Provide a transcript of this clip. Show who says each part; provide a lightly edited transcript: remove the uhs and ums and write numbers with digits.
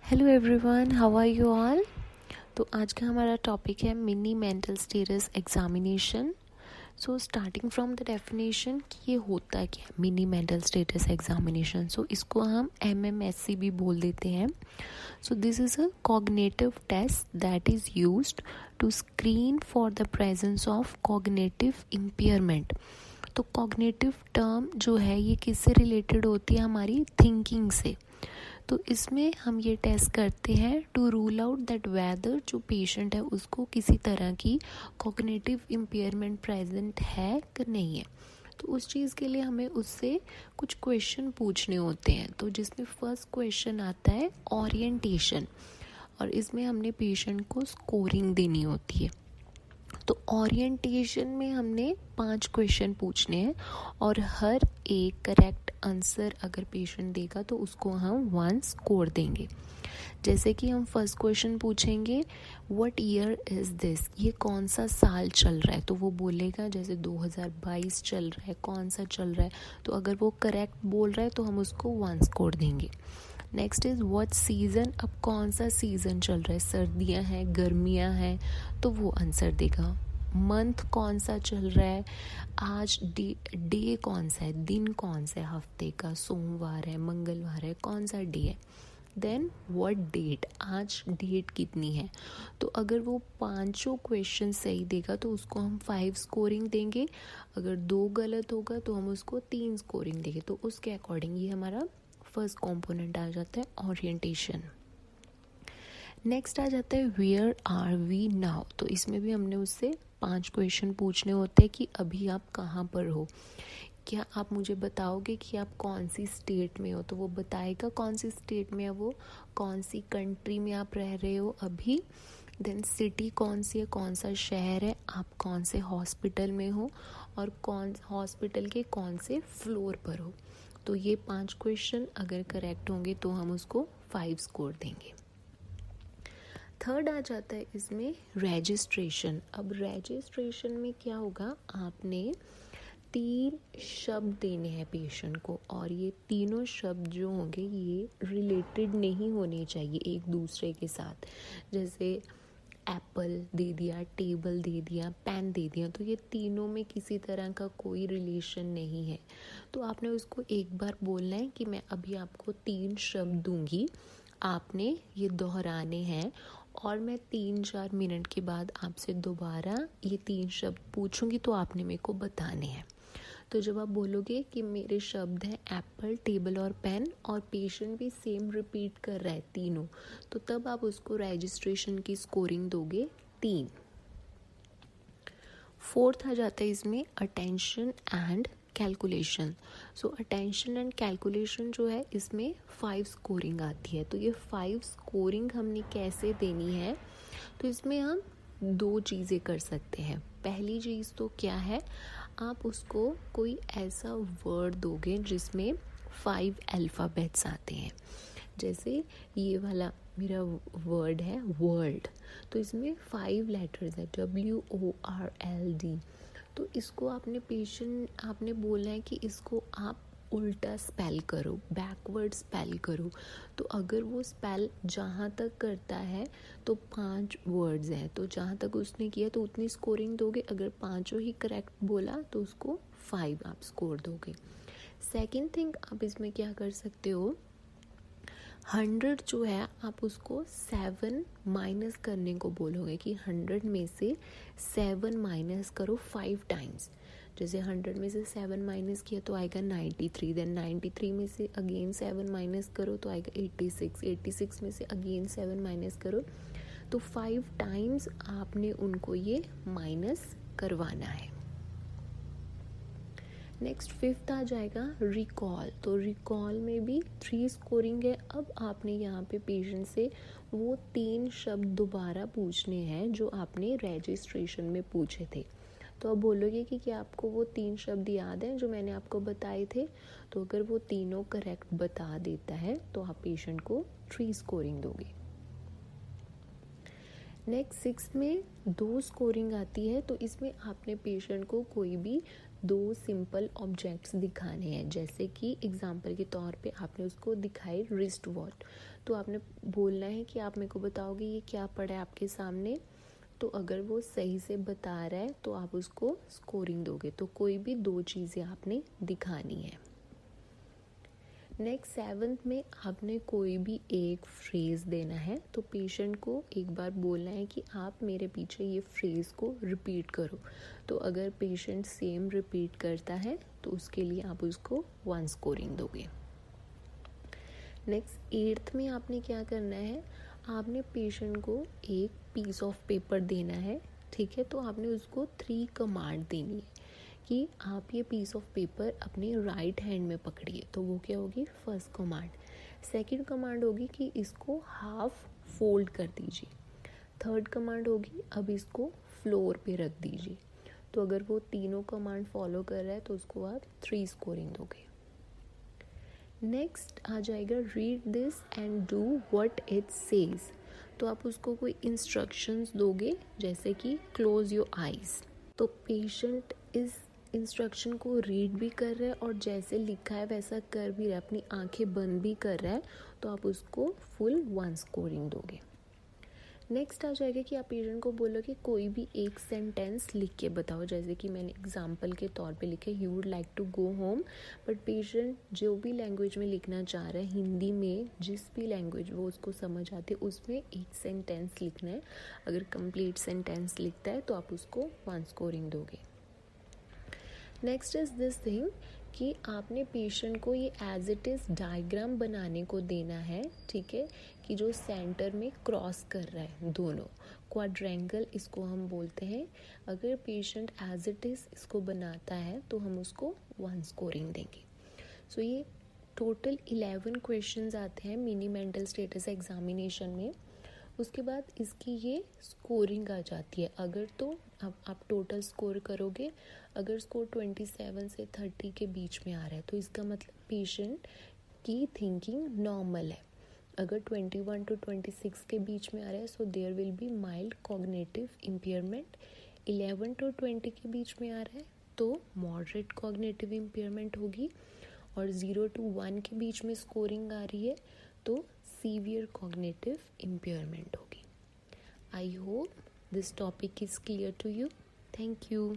Speaker 1: Hello everyone, how are you all. तो आज का हमारा टॉपिक है mini mental status examination. So starting from the definition कि ये होता क्या है mini mental status examination. So इसको हम MMSC भी बोल देते हैं। So this is a cognitive test that is used to screen for the presence of cognitive impairment. तो कॉग्निटिव टर्म जो है ये किससे रिलेटेड होती है, हमारी थिंकिंग से। तो इसमें हम ये टेस्ट करते हैं to rule out that whether जो पेशेंट है उसको किसी तरह की कॉग्निटिव इम्पेयरमेंट प्रेजेंट है कि नहीं है। तो उस चीज़ के लिए हमें उससे कुछ क्वेश्चन पूछने होते हैं। तो जिसमें फर्स्ट क्वेश्चन आता है ओरिएंटेशन, और इसमें हमने पेशेंट को स्कोरिंग देनी होती है। तो ओरिएंटेशन में हमने 5 क्वेश्चन पूछने हैं और हर एक करेक्ट आंसर अगर पेशेंट देगा तो उसको हम 1 स्कोर देंगे। जैसे कि हम फर्स्ट क्वेश्चन पूछेंगे व्हाट ईयर इज़ दिस, ये कौन सा साल चल रहा है। तो वो बोलेगा जैसे 2022 चल रहा है, कौन सा चल रहा है। तो अगर वो करेक्ट बोल रहा है तो हम उसको 1 स्कोर देंगे। नेक्स्ट इज़ व्हाट सीज़न, अब कौन सा सीज़न चल रहा है, सर्दियाँ हैं, गर्मियाँ हैं, तो वो आंसर देगा। मंथ कौन सा चल रहा है, आज डे कौन सा है, दिन कौन सा है हफ्ते का, सोमवार है, मंगलवार है, कौन सा डे है। देन व्हाट डेट, आज डेट कितनी है। तो अगर वो 5 क्वेश्चन सही देगा तो उसको हम 5 स्कोरिंग देंगे। अगर 2 गलत होगा तो हम उसको 3 स्कोरिंग देंगे। तो उसके अकॉर्डिंग ये हमारा फर्स्ट कंपोनेंट आ जाता है ओरिएंटेशन। नेक्स्ट आ जाता है वेयर आर वी नाउ। तो इसमें भी हमने उससे 5 क्वेश्चन पूछने होते हैं कि अभी आप कहाँ पर हो, क्या आप मुझे बताओगे कि आप कौन सी स्टेट में हो। तो वो बताएगा कौन सी स्टेट में है वो, कौन सी कंट्री में आप रह रहे हो अभी। देन सिटी कौन सी है, कौन सा शहर है, आप कौन से हॉस्पिटल में हो और कौन हॉस्पिटल के कौन से फ्लोर पर हो। तो ये 5 क्वेश्चन अगर करेक्ट होंगे तो हम उसको 5 स्कोर देंगे। थर्ड आ जाता है इसमें रजिस्ट्रेशन। अब रजिस्ट्रेशन में क्या होगा, आपने 3 शब्द देने हैं पेशेंट को और ये तीनों शब्द जो होंगे ये रिलेटेड नहीं होने चाहिए एक दूसरे के साथ। जैसे एप्पल दे दिया, टेबल दे दिया, पेन दे दिया, तो ये तीनों में किसी तरह का कोई रिलेशन नहीं है। तो आपने उसको एक बार बोलना है कि मैं अभी आपको 3 शब्द दूंगी, आपने ये दोहराने हैं और मैं 3-4 मिनट के बाद आपसे दोबारा ये 3 शब्द पूछूंगी तो आपने मेरे को बताने हैं। तो जब आप बोलोगे कि मेरे शब्द हैं एप्पल, टेबल और पेन और पेशेंट भी सेम रिपीट कर रहा है तीनों, तो तब आप उसको रजिस्ट्रेशन की स्कोरिंग दोगे 3। फोर्थ आ जाता है इसमें attention and calculation. So attention and calculation जो है इसमें 5 स्कोरिंग आती है। तो ये 5 स्कोरिंग हमने कैसे देनी है, तो इसमें हम 2 चीज़ें कर सकते हैं। पहली चीज़ तो क्या है, आप उसको कोई ऐसा वर्ड दोगे जिसमें 5 अल्फ़ाबेट्स आते हैं। जैसे ये वाला मेरा वर्ड है वर्ल्ड, तो इसमें 5 लेटर्स है WORLD। तो इसको आपने बोलना है कि इसको आप उल्टा स्पेल करो, बैकवर्ड स्पेल करो। तो अगर वो स्पेल जहाँ तक करता है तो 5 वर्ड्स हैं, तो जहाँ तक उसने किया तो उतनी स्कोरिंग दोगे। अगर 5 ही करेक्ट बोला तो उसको 5 आप स्कोर दोगे। सेकंड थिंग आप इसमें क्या कर सकते हो, 100 जो है आप उसको 7 माइनस करने को बोलोगे कि 100 में से 7 माइनस करो 5 टाइम्स। जैसे 100 में से 7 माइनस किया तो आएगा 93, देन 93 में से अगेन 7 माइनस करो तो आएगा 86, 86 में से अगेन 7 माइनस करो। तो 5 टाइम्स आपने उनको ये माइनस करवाना है। नेक्स्ट 5th आ जाएगा रिकॉल। तो रिकॉल में भी 3 स्कोरिंग है। अब आपने यहाँ पे पेशेंट से वो 3 शब्द दोबारा पूछने हैं जो आपने रजिस्ट्रेशन में पूछे थे। तो अब बोलोगे कि क्या आपको वो 3 शब्द याद हैं जो मैंने आपको बताए थे। तो अगर वो तीनों करेक्ट बता देता है तो आप पेशेंट को 3 स्कोरिंग दोगे। नेक्स्ट 6 में 2 स्कोरिंग आती है। तो इसमें आपने पेशेंट को कोई भी दो सिंपल ऑब्जेक्ट्स दिखाने हैं, जैसे कि एग्जांपल के तौर पे आपने उसको दिखाई रिस्ट वॉच, तो आपने बोलना है कि आप मेरे को बताओगे ये क्या पड़ा है आपके सामने। तो अगर वो सही से बता रहा है तो आप उसको स्कोरिंग दोगे। तो कोई भी दो चीज़ें आपने दिखानी है। नेक्स्ट 7th में आपने कोई भी एक फ्रेज़ देना है। तो पेशेंट को एक बार बोलना है कि आप मेरे पीछे ये फ्रेज़ को रिपीट करो। तो अगर पेशेंट सेम रिपीट करता है तो उसके लिए आप उसको 1 स्कोरिंग दोगे। नेक्स्ट 8th में आपने क्या करना है, आपने पेशेंट को एक पीस ऑफ पेपर देना है, ठीक है। तो आपने उसको 3 कमांड देनी है कि आप ये पीस ऑफ पेपर अपने राइट हैंड में पकड़िए। तो वो क्या होगी, फर्स्ट कमांड। सेकंड कमांड होगी कि इसको हाफ फोल्ड कर दीजिए। थर्ड कमांड होगी अब इसको फ्लोर पे रख दीजिए। तो अगर वो तीनों कमांड फॉलो कर रहा है तो उसको आप 3 स्कोरिंग दोगे। नेक्स्ट आ जाएगा read this and do what it says. तो आप उसको कोई इंस्ट्रक्शंस दोगे, जैसे कि क्लोज योर आईज। तो पेशेंट इस इंस्ट्रक्शन को रीड भी कर रहा है और जैसे लिखा है वैसा कर भी रहा है, अपनी आंखें बंद भी कर रहा है, तो आप उसको फुल 1 स्कोरिंग दोगे। नेक्स्ट आ जाएगा कि आप पेशेंट को बोलो कि कोई भी एक सेंटेंस लिख के बताओ, जैसे कि मैंने एग्जांपल के तौर पे लिखा है you would like to go home. But patient जो भी लैंग्वेज में लिखना चाह रहा है, हिंदी में जिस भी लैंग्वेज वो उसको समझ आती है उसमें एक सेंटेंस लिखना है। अगर कंप्लीट सेंटेंस लिखता है तो आप उसको 1 स्कोरिंग दोगे। नेक्स्ट इज दिस थिंग कि आपने पेशेंट को ये एज इट इज़ डायग्राम बनाने को देना है, ठीक है, कि जो सेंटर में क्रॉस कर रहा है दोनों, क्वाड्रेंगल इसको हम बोलते हैं। अगर पेशेंट एज इट इज़ इसको बनाता है तो हम उसको 1 स्कोरिंग देंगे। सो ये टोटल 11 क्वेश्चंस आते हैं मिनी मेंटल स्टेटस एग्जामिनेशन में। उसके बाद इसकी ये स्कोरिंग आ जाती है। अगर तो अब आप टोटल स्कोर करोगे, अगर स्कोर 27 से 30 के बीच में आ रहा है तो इसका मतलब पेशेंट की थिंकिंग नॉर्मल है। अगर 21 to 26 के बीच में आ रहा है so there will be mild cognitive impairment. 11 to 20 के बीच में आ रहा है तो मॉडरेट कॉग्निटिव इम्पेयरमेंट होगी। और 0 to 1 के बीच में स्कोरिंग आ रही है तो सीवियर कॉग्निटिव इम्पेयरमेंट होगी। I hope this topic is clear to you. Thank you.